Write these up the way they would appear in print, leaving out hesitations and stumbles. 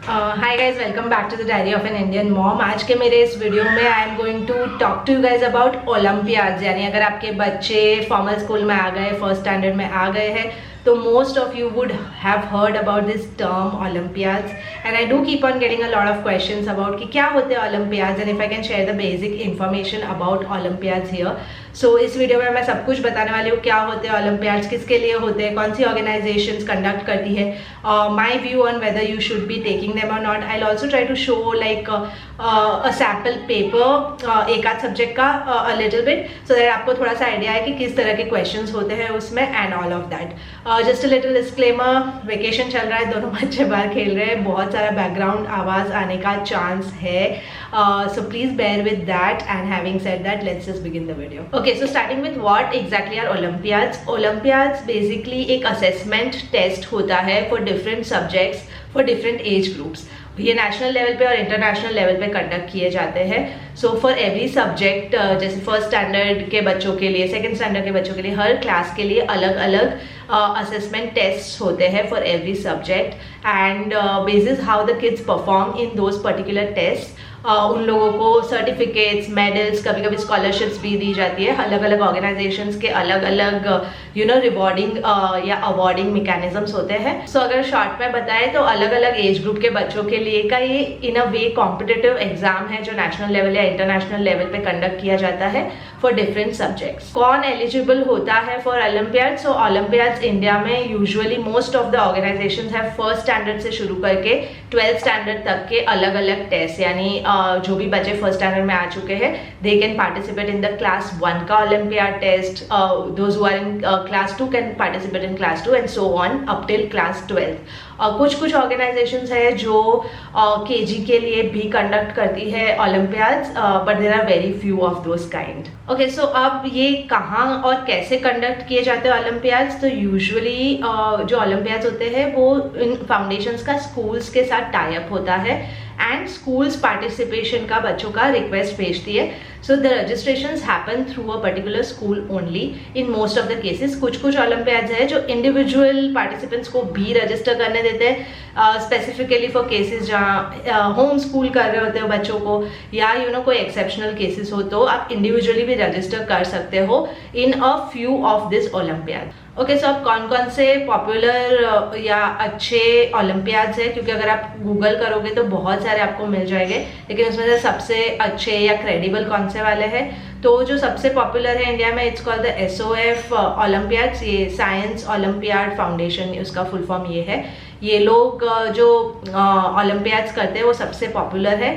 Hi guys, welcome back to the diary of an Indian mom. आज के मेरे इस वीडियो में I am going to talk to you guys about olympiads. यानी अगर आपके बच्चे फॉर्मल स्कूल में आ गए, फर्स्ट स्टैंडर्ड में आ गए हैं, तो most of you would have heard about this term Olympiads, and I do keep on getting a lot of questions about कि क्या होते हैं Olympiads, and if I can share the basic information about Olympiads here. So इस video में मैं सब कुछ बताने वाली हूँ, क्या होते हैं Olympiads, किसके लिए होते हैं, कौन सी organizations conduct करती है, my view on whether you should be taking them or not. I'll also try to show like a sample paper एक आध सब्जेक्ट का a little bit, so that आपको थोड़ा सा आइडिया है कि किस तरह के questions होते हैं उसमें and all of that. Just a little disclaimer, vacation चल रहा है, दोनों बच्चे बाहर खेल रहे हैं, बहुत सारा बैकग्राउंड आवाज़ आने का चांस है, so please bear with that. And having said that, let's just begin the video. Okay, so starting with what exactly are olympiads. Olympiads basically एक असेसमेंट टेस्ट होता है for different subjects for different age groups. ये national level पे और international level पे conduct किए जाते हैं। सो फॉर एवरी सब्जेक्ट, जैसे फर्स्ट स्टैंडर्ड के बच्चों के लिए, सेकंड स्टैंडर्ड के बच्चों के लिए, हर क्लास के लिए अलग अलग असेसमेंट टेस्ट होते हैं for every subject, and basis how the kids perform in those particular test उन लोगों को सर्टिफिकेट्स, मेडल्स, कभी कभी स्कॉलरशिप्स भी दी जाती है। अलग अलग ऑर्गेनाइजेशंस के अलग अलग रिवॉर्डिंग या अवार्डिंग मैकेनिज्म्स होते हैं। सो अगर शॉर्ट में बताए तो अलग अलग एज ग्रुप के बच्चों के लिए का ये इन अ वे कॉम्पिटिटिव एग्जाम है जो नेशनल लेवल या इंटरनेशनल लेवल पे कंडक्ट किया जाता है फॉर डिफरेंट सब्जेक्ट्स। कौन एलिजिबल होता है for Olympiads? So Olympiads India में usually most of the organisations है फर्स्ट स्टैंडर्ड से शुरू करके 12th स्टैंडर्ड तक के अलग अलग टेस्ट, यानी जो भी बच्चे फर्स्ट स्टैंडर्ड में आ चुके हैं they can participate in the class 1 का olympiad test, those who are in class 2 can participate in class 2 and so on up till class 12th। कुछ ऑर्गेनाइजेशंस है जो केजी के लिए भी कंडक्ट करती है Olympiads, but there are very few of those kind. Okay, so अब ये कहाँ और कैसे कंडक्ट किए जाते हैं ओलंपियाड्स? तो यूजुअली जो ओलंपियाड्स होते हैं वो इन फाउंडेशंस का स्कूल्स के साथ टाई अप होता है एंड स्कूल्स पार्टिसिपेशन का बच्चों का रिक्वेस्ट भेजती है। So the registrations happen through a particular school only in most of the cases. कुछ कोलंपियाड्स है जो इंडिविजुअल पार्टिसिपेंट्स को भी रजिस्टर करने देते हैं, स्पेसिफिकली फॉर केसेस जहाँ होम स्कूल कर रहे होते हो बच्चों को, या कोई एक्सेप्शनल केसेस हो तो आप इंडिविजुअली भी रजिस्टर कर सकते हो in a few of this olympiad. Okay, so अब कौन कौन से पॉपुलर या अच्छे ओलंपियाड्स है, क्योंकि अगर आप गूगल करोगे तो बहुत सारे आपको मिल जाएंगे, लेकिन उसमें से सबसे अच्छे या क्रेडिबल कौन से वाले हैं? तो जो सबसे पॉपुलर है इंडिया में, it's called the SOF Olympiads. ये साइंस ओलंपियाड फाउंडेशन, उसका फुल फॉर्म ये है। ये लोग जो ओलंपियाड्स करते हैं वो सबसे पॉपुलर है।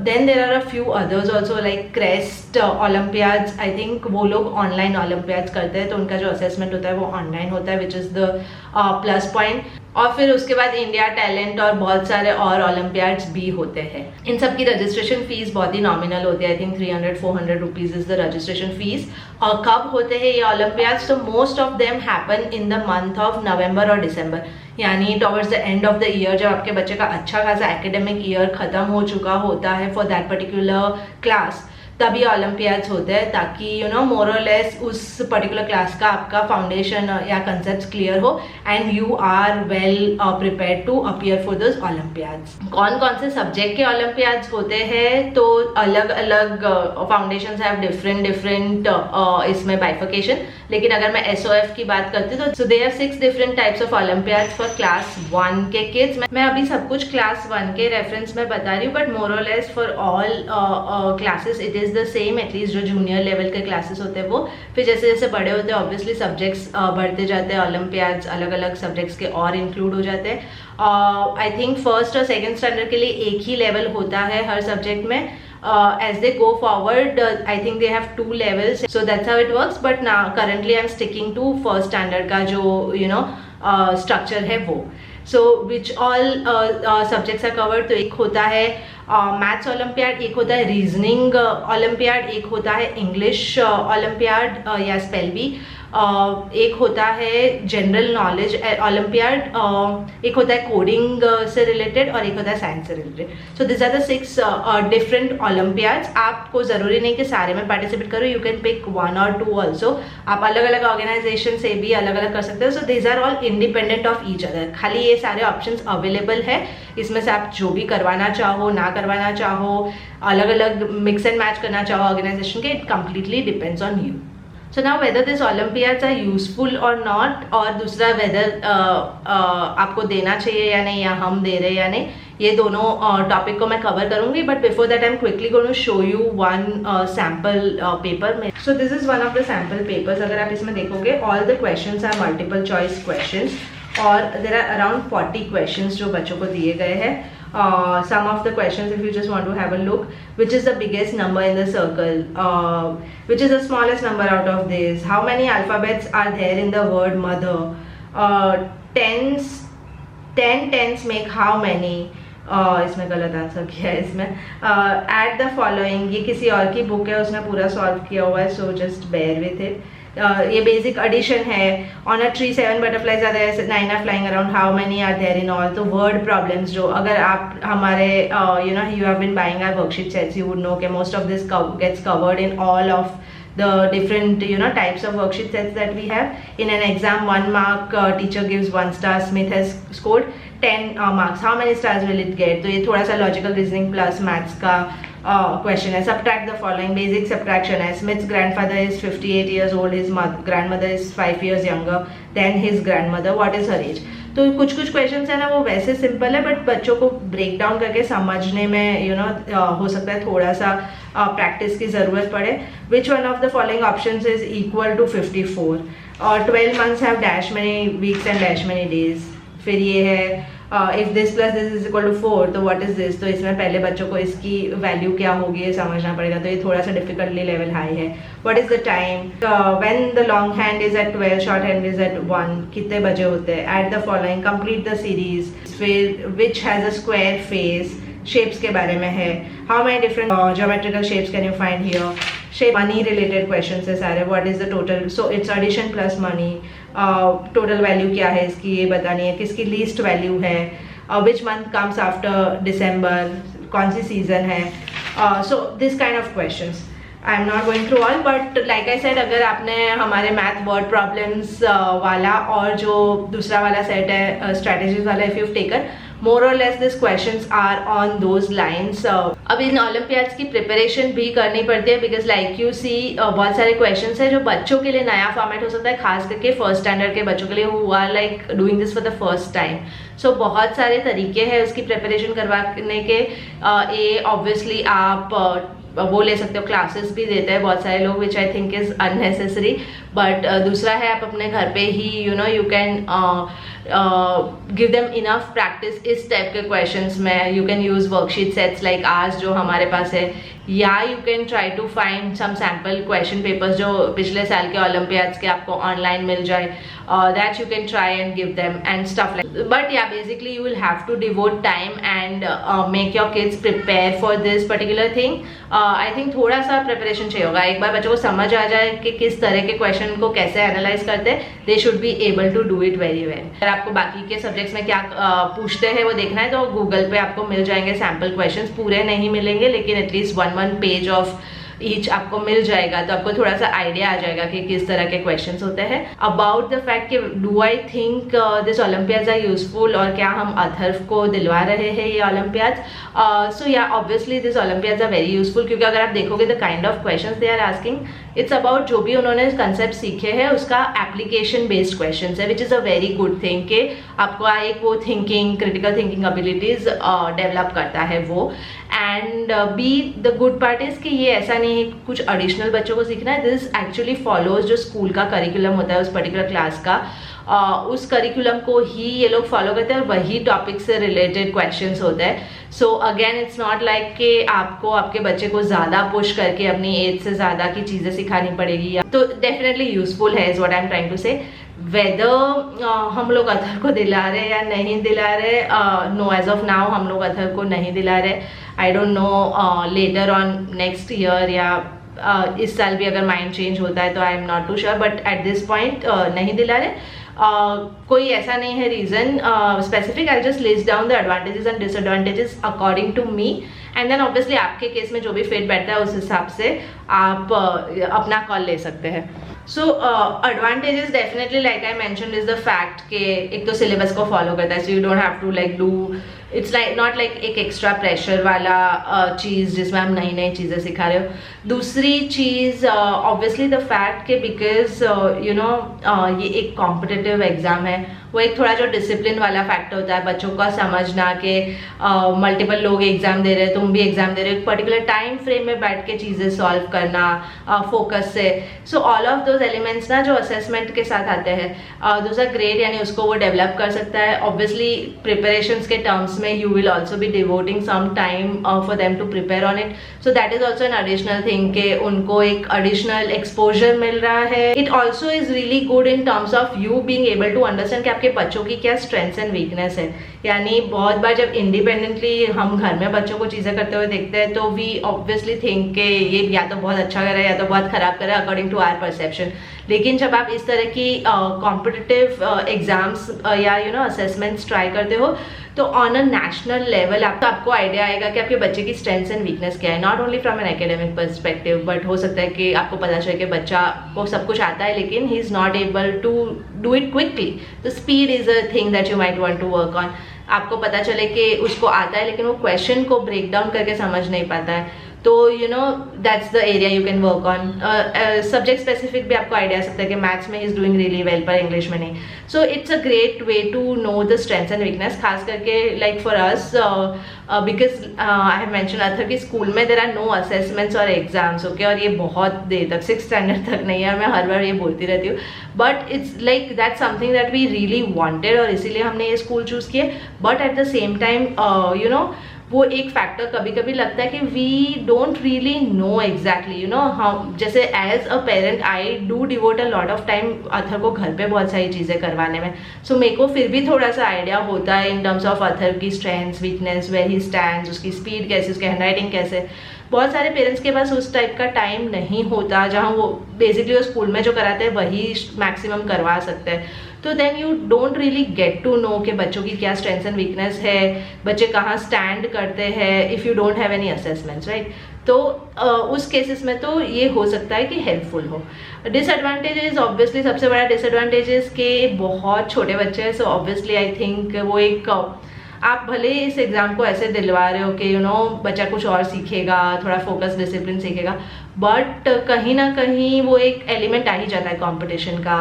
Then there are a few others also like Crest olympiads. I think वो लोग ऑनलाइन ओलंपियाड्स करते हैं, तो उनका जो असेसमेंट होता है वो ऑनलाइन होता है, which is the plus point. और फिर उसके बाद इंडिया टैलेंट और बहुत सारे और ओलंपियाड्स भी होते हैं। इन सब की रजिस्ट्रेशन फीस बहुत ही नॉमिनल होती है। I think 300-400 rupees is the registration fees. और कब होते हैं ये ओलंपियाड्स? तो most of them happen in the month of November और दिसंबर, यानी towards the end of the year, जब आपके बच्चे का अच्छा खासा एकेडमिक ईयर खत्म हो चुका होता है फॉर दैट पर्टिकुलर क्लास, तभी ओलंपियाड्स होते हैं, ताकि मोर और लेस उस पर्टिकुलर क्लास का आपका फाउंडेशन या कंसेप्ट क्लियर हो and you are well prepared to appear for those olympiads. कौन कौन से सब्जेक्ट के ओलंपियाड्स होते हैं? तो अलग अलग फाउंडेशंस हैव डिफरेंट इसमें बाइफिकेशन, लेकिन अगर मैं SOF की बात करती हूँ तो they have 6 different types of Olympiads for class 1 के किड्स। मैं अभी सब कुछ क्लास 1 के रेफरेंस में बता रही हूँ, बट मोर और less for all classes it is the same, at least जो जूनियर लेवल के क्लासेस होते हैं वो। फिर जैसे जैसे बड़े होते हैं ऑब्वियसली सब्जेक्ट्स बढ़ते जाते हैं, ओलंपियाड्स अलग अलग सब्जेक्ट्स के और इंक्लूड हो जाते हैं। आई थिंक फर्स्ट और सेकंड स्टैंडर्ड के लिए एक ही लेवल होता है हर सब्जेक्ट में। As they go forward, I think they have 2 levels, so that's how it works. But now currently I'm sticking to first standard का जो structure है वो। So which all subjects are covered? तो एक होता है मैथ्स ओलंपियाड, एक होता है रीजनिंग ओलंपियाड, एक होता है इंग्लिश ओलंपियाड या स्पेल बी, एक होता है जनरल नॉलेज ओलंपियाड, एक होता है कोडिंग से रिलेटेड और एक होता है साइंस से रिलेटेड। So this are the 6 different olympiads. आपको जरूरी नहीं कि सारे में पार्टिसिपेट करो, you can pick 1 or 2 also. आप अलग अलग ऑर्गेनाइजेशन से भी अलग अलग कर सकते हो। So this are all independent of each other, खाली ये सारे ऑप्शंस अवेलेबल है इसमें से आप जो भी करवाना चाहो, ना करवाना चाहो, अलग अलग मिक्स एंड मैच करना चाहो ऑर्गेनाइजेशन के, it completely depends on you. So now whether these Olympiads are useful or not, और दूसरा whether आपको देना चाहिए या नहीं, या हम दे रहे या नहीं, ये दोनों टॉपिक को मैं कवर करूंगी. But before that I am quickly going to show you one sample paper. So this is one of the sample papers. अगर आप इसमें देखोगे all the questions are multiple choice questions, और देयर आर अराउंड 40 क्वेश्चंस जो बच्चों को दिए गए हैं. Some of the questions, if you just want to have a look, which is the biggest number in the circle, which is the smallest number out of this, how many alphabets are there in the word mother, ten tens make how many, इसमें गलत answer किया है इसमें. Eight the following, ये किसी और की book है, उसने पूरा सॉल्व किया हुआ है, so just bear with it. ये बेसिक एडिशन है. On a tree 7 butterflies are there, 9 are flying around, how many are there in all. तो वर्ड प्रॉब्लम्स, जो अगर आप हमारे you have been buying our worksheet sets, you would know कि most of this gets covered in all of the different types of worksheet sets that we have. In an exam, 1 mark, teacher gives 1 star, Smith has scored 10 marks. How many stars will it get? तो ये थोड़ा सा logical reasoning plus maths का question है. Subtract the following, basic subtraction है. Smith's grandfather is 58 years old, his grandmother is 5 years younger than his grandmother. What is her age? तो कुछ question है ना, वो वैसे सिंपल है, बट बच्चों को ब्रेक डाउन करके समझने में हो सकता है थोड़ा सा प्रैक्टिस की ज़रूरत पड़े. Which one of the following options is equal to 54, और 12 months have dash many weeks and dash many days. फिर ये है if this plus this is equal to 4, तो व्हाट इज दिस. तो इसमें पहले बच्चों को इसकी वैल्यू क्या होगी ये समझना पड़ेगा, तो ये थोड़ा सा डिफिकल्टली लेवल हाई है. What is the time, when the long hand is at 12, short hand is at 1, कितने बजे होते हैं. At the following, complete the series. फिर which has a square face, shapes के बारे में है. How many different geometrical shapes can you find here. Shape, money related question है सारे. What is the total, so it's addition plus money. Total value क्या है इसकी ये बतानी है. किसकी लीस्ट वैल्यू है. Which month comes after December, कौन सी सीजन है. So this kind of questions. I am not going through all, but like I said, अगर आपने हमारे मैथ वर्ड प्रॉब्लम्स वाला और जो दूसरा वाला सेट है स्ट्रैटेजीज वाला, if you taken, more or less these questions are on those lines. अब इन ओलंपियाड्स की प्रिपरेशन भी करनी पड़ती है, बिकॉज लाइक यू सी बहुत सारे क्वेश्चंस है जो बच्चों के लिए नया फॉर्मेट हो सकता है, खास करके फर्स्ट स्टैंडर्ड के बच्चों के लिए who are like doing this for the first time. So बहुत सारे तरीके हैं उसकी प्रिपरेशन करवाने के. ये ऑब्वियसली आप वो ले सकते हो, क्लासेस भी देते हैं बहुत सारे लोग, which I think is unnecessary. But दूसरा है आप अपने घर पे ही you can give them enough practice इस टाइप के क्वेश्चंस में. You can use worksheet sets like आज जो हमारे पास है, या you can try to find some sample question papers जो पिछले साल के ओलंपियाड्स के आपको ऑनलाइन मिल जाए. That you can try and give them and stuff like. But या basically you will have to devote time and make your kids prepare for this particular thing. I think थोड़ा सा preparation चाहिए होगा. एक बार बच्चों को समझ आ जाए कि किस तरह के क्वेश्चन को कैसे एनालाइज करते हैं, they should be able to do it very well. अगर आपको बाकी के सब्जेक्ट्स में क्या पूछते हैं वो देखना है, तो गूगल पे आपको मिल जाएंगे सैम्पल क्वेश्चंस. पूरे नहीं मिलेंगे, लेकिन at least one page of each आपको मिल जाएगा, तो आपको थोड़ा सा आइडिया आ जाएगा कि किस तरह के क्वेश्चंस होते हैं. अबाउट द फैक्ट कि do I think this olympiads are useful, और क्या हम अथर्व को दिलवा रहे हैं ये ओलंपियाड्स. सो या obviously this olympiads are very useful, क्योंकि अगर आप देखोगे the kind of questions they are asking, it's about जो भी उन्होंने कंसेप्ट सीखे हैं उसका एप्लीकेशन बेस्ड क्वेश्चन है, which is a very good thing कि आपको एक वो thinking, critical thinking abilities develop करता है वो. And be the good part is कि ये ऐसा नहीं है कुछ एडिशनल बच्चों को सीखना है. दिस एक्चुअली फॉलोज जो स्कूल का करिकुलम होता है उस पर्टिकुलर क्लास का, उस करिकुलम को ही ये लोग फॉलो करते हैं और वही टॉपिक से रिलेटेड क्वेश्चंस होते हैं. So again it's not like कि आपको आपके बच्चे को ज़्यादा पुश करके अपनी एज से ज़्यादा की चीज़ें सिखानी पड़ेगी. तो डेफिनेटली यूजफुल है, is what I am trying to say. Whether हम लोग अथर को दिला रहे या नहीं दिला रहे, नो, एज ऑफ नाउ हम लोग अथर को नहीं दिला रहे. आई don't no later on next year या इस साल भी अगर माइंड चेंज होता है तो I am not too sure, but at this point नहीं दिला रहे. कोई ऐसा नहीं है reason specific. I just list down the advantages and disadvantages according to me, and then obviously आपके केस में जो भी फिट बैठता है उस हिसाब से आप अपना कॉल ले सकते हैं. So advantages definitely like I mentioned is the fact कि एक तो सिलेबस को फॉलो करता है, so you don't have to like do, it's like not like एक एक्स्ट्रा प्रेशर वाला चीज़ जिसमें आप नई नई चीज़ें सिखा रहे हो। दूसरी चीज़ ऑब्वियसली द फैक्ट के बिकॉज यू नो ये एक कॉम्पिटिटिव एग्जाम है, वो एक थोड़ा जो डिसिप्लिन वाला फैक्टर होता है, बच्चों का समझना कि मल्टीपल लोग एग्जाम दे रहे हैं, तुम भी एग्जाम दे रहे हो, एक पर्टिकुलर टाइम फ्रेम में बैठ के चीज़ें सॉल्व करना फोकस से। So all of those elements ना जो असेसमेंट के साथ आते हैं दोज आर ग्रेट, यानी उसको वो डेवलप कर सकता है। ऑब्वियसली प्रिपरेशंस के टर्म्स में you will also be devoting some time for them to prepare on it, so that is also an additional thing कि उनको एक एडिशनल एक्सपोजर मिल रहा है। It also is really good in terms of you being able to understand कि आपके बच्चों की क्या स्ट्रेंथ्स एंड वीकनेस है। यानी बहुत बार जब इंडिपेंडेंटली हम घर में बच्चों को चीज़ें करते हुए देखते हैं तो वी ऑब्वियसली थिंक कि ये या तो बहुत अच्छा कर रहा है या तो बहुत खराब कर रहा है अकॉर्डिंग टू आवर परसेप्शन। लेकिन जब आप इस तरह की कॉम्पिटिटिव एग्जाम्स या यू नो असेसमेंट्स ट्राई करते हो तो ऑन अ नेशनल लेवल आपको आइडिया आएगा कि आपके बच्चे की स्ट्रेंथ्स एंड वीकनेस क्या है, not only from an academic perspective, but हो सकता है कि आपको पता चले कि बच्चा को सब कुछ आता है लेकिन he is not able to do it quickly. The speed is a thing that you might want to work on. आपको पता चले कि उसको आता है लेकिन वो क्वेश्चन को ब्रेक डाउन करके समझ नहीं पाता है, तो you know that's the area you can work on. Subject specific भी आपको आइडिया आ सकता है कि मैथ्स में इज डूइंग रियली वेल पर इंग्लिश में नहीं। So it's a great way to know the strengths and weakness, खास करके like for us because I have mention था कि स्कूल में देर आर नो असेसमेंट्स और एग्जाम्स, ओके, और ये बहुत देर तक 6th स्टैंडर्ड तक नहीं है, और मैं हर बार ये बोलती रहती हूँ, but it's like that something that we really wanted और इसीलिए हमने ये स्कूल चूज़ किए। But at the same time you know वो एक फैक्टर कभी कभी लगता है कि we don't really know exactly, you know, हम जैसे as a parent I do devote a lot of time Athar को घर पे बहुत सारी चीज़ें करवाने में, सो मेरे को फिर भी थोड़ा सा आइडिया होता है इन टर्म्स ऑफ अथर की strengths weakness, where he stands, उसकी स्पीड कैसे, उसकी हैंडराइटिंग कैसे। बहुत सारे पेरेंट्स के पास उस टाइप का टाइम नहीं होता जहाँ वो बेसिकली वो स्कूल में जो कराते हैं वही मैक्सिमम करवा सकते हैं, तो then you don't really get to know कि बच्चों की क्या स्ट्रेंथ्स एंड वीकनेस है, बच्चे कहाँ स्टैंड करते हैं, if you don't have any assessments, right. तो उस केसेस में तो ये हो सकता है कि हेल्पफुल हो। डिसएडवांटेजेस, ऑब्वियसली सबसे बड़ा डिसएडवांटेजेस के बहुत छोटे बच्चे हैं, सो ऑब्वियसली आई थिंक वो एक आप भले इस एग्ज़ाम को ऐसे दिलवा रहे हो कि यू नो बच्चा कुछ और सीखेगा, थोड़ा फोकस डिसिप्लिन सीखेगा, बट कहीं ना कहीं वो एक एलिमेंट आ ही जाता है कंपटीशन का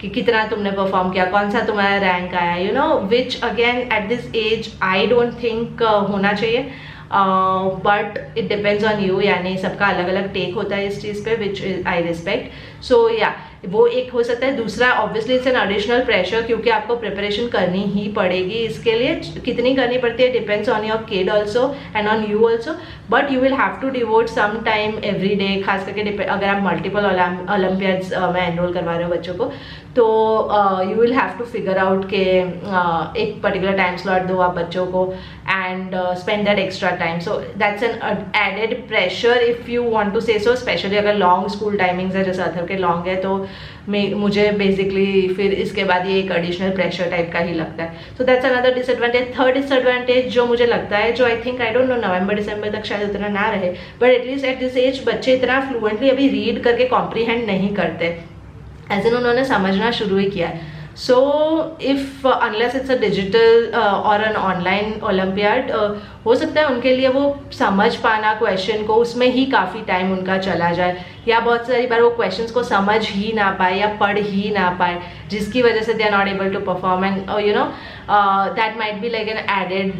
कि कितना तुमने परफॉर्म किया, कौन सा तुम्हारा रैंक आया, you know, which again at this age I don't think होना चाहिए, but it depends on you, यानी सबका अलग अलग टेक होता है इस चीज़ पे, विच आई रिस्पेक्ट। सो या वो एक हो सकता है। दूसरा obviously it's an additional pressure, क्योंकि आपको प्रिपरेशन करनी ही पड़ेगी, इसके लिए कितनी करनी पड़ती है depends on your kid also and on you also, but you will have to devote some time every day, खास करके अगर आप मल्टीपल ओलंपियाड्स में एनरोल करवा रहे हो बच्चों को, तो you will have to figure out के एक पर्टिकुलर टाइम स्लॉट दो आप बच्चों को and spend that extra time, so that's an added pressure if you want to say so, especially अगर लॉन्ग स्कूल टाइमिंग्स है जैसे अथर के लॉन्ग है, तो मुझे बेसिकली फिर इसके बाद ये एक एडिशनल प्रेशर टाइप का ही लगता है। So that's another disadvantage. Third disadvantage जो मुझे लगता है, जो I think I don't know नवंबर दिसंबर तक शायद उतना ना रहे, but at least at this age बच्चे इतना फ्लुएंटली अभी रीड करके कॉम्प्रीहेंड नहीं करते, एज इन उन्होंने समझना शुरू ही किया है। So if unless it's a digital or an online Olympiad, हो सकता है उनके लिए वो समझ पाना क्वेश्चन को उसमें ही काफ़ी टाइम उनका चला जाए, या बहुत सारी बार वो क्वेश्चंस को समझ ही ना पाए या पढ़ ही ना पाए, जिसकी वजह से they are not able to perform and you know that might be like an added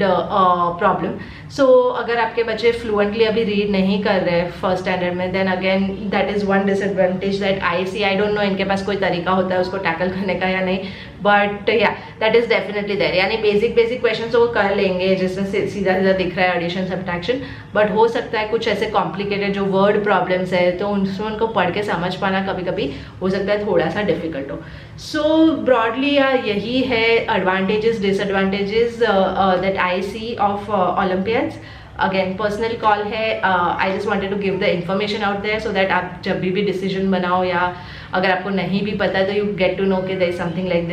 problem. So अगर आपके बच्चे फ्लुएंटली अभी रीड नहीं कर रहे फर्स्ट स्टैंडर्ड में, then again that is one disadvantage that I see. I don't know इनके पास कोई तरीका होता है उसको टैकल करने का या नहीं, बट या दैट इज़ डेफिनेटली देयर। यानी बेसिक क्वेश्चन तो वो कर लेंगे जिसमें सीधा सीधा दिख रहा है एडिशन सब्ट्रैक्शन, बट हो सकता है कुछ ऐसे कॉम्प्लिकेटेड जो वर्ड प्रॉब्लम्स है तो उसमें उनको पढ़ के समझ पाना कभी कभी हो सकता है थोड़ा सा डिफिकल्ट हो। सो ब्रॉडली यही है advantages disadvantages that I see of olympiads. Again personal call है, I just wanted to give the information out there so that आप जब भी डिसीजन बनाओ या अगर आपको नहीं भी पता तो यू गेट टू नो कि there is something like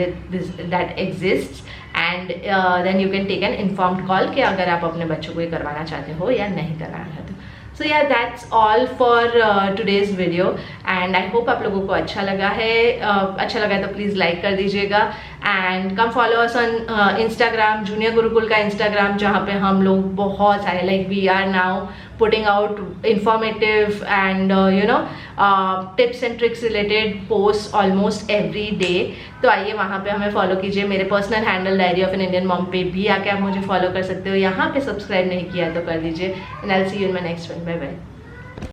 that exists and then you can take an informed call कि अगर आप अपने बच्चों को ये करवाना चाहते हो या नहीं करवाना चाहते हो। सो या that's all for today's video and I hope आप लोगों को अच्छा लगा है। अच्छा लगा है तो प्लीज़ लाइक कर दीजिएगा and come follow us on Instagram, junior Gurukul का इंस्टाग्राम, जहाँ पे हम लोग बहुत सारे like we are now putting out informative and you know tips and tricks related post almost every day. तो आइए वहाँ पे हमें फॉलो कीजिए। मेरे personal handle diary of an Indian mom पे भी आके आप मुझे फॉलो कर सकते हो। यहाँ पे सब्सक्राइब नहीं किया तो कर दीजिए and I will see you in my next one. Bye bye.